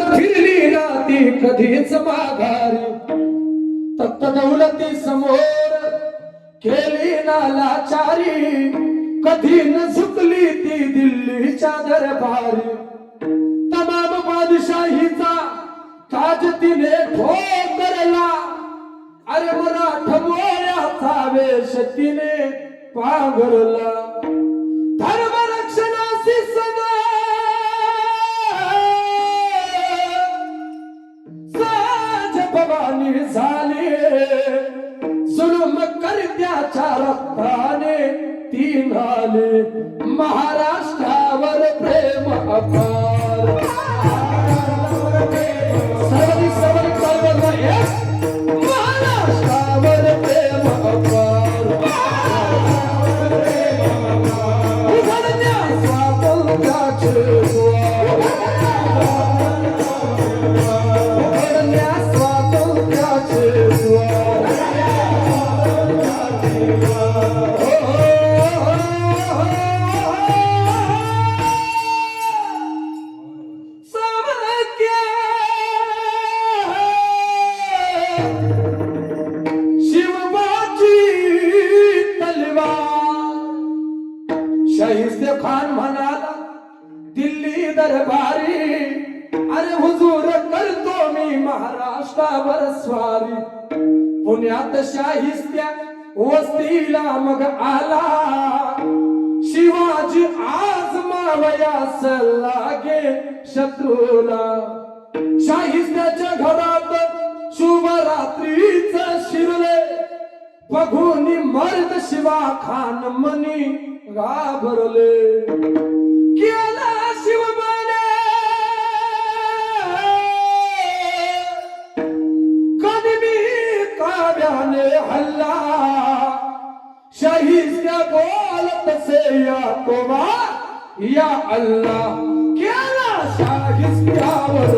फिरली ना ती कधीच माघारी तख्त दौलती समोर केली ना लाचारी कधी न झुकली ती दिल्लीच्या दरबारी तमाम बादशाहीचा ताज तिने ठोकरला अरे मराठा मोऱ्याचा वेश तिने पांघरला धर्म रक्षणासी सदा साज भवानी झाली जुलुम करत्याच्या रक्ताने ती नाले महाराष्ट्रावर प्रेम अपार सवरी सवरी कळवलं महाराष्ट्रावर प्रेम अपार उघडल्या स्वातंत्र्याचे द्वार उघडल्या स्वातंत्र्याचे द्वार शाहिद खान म्हणाला दिल्ली दरबारी अरे हुजूर करतो मी महाराष्ट्रावर स्वारी पुण्यात शाहिस्त्या वस्तीला मग आला शिवाजी आजमावयास लागे शत्रूला शाहिस्त्याच्या घरात शुभ रात्रीच शिरले बघून मर्द शिवा खान मनी घाबरले केला शिवबाने गनिमी काव्याने हल्ला शाहिस्त्या बोलत से या तोबा या अल्लाह केला शाहिस्त्यावर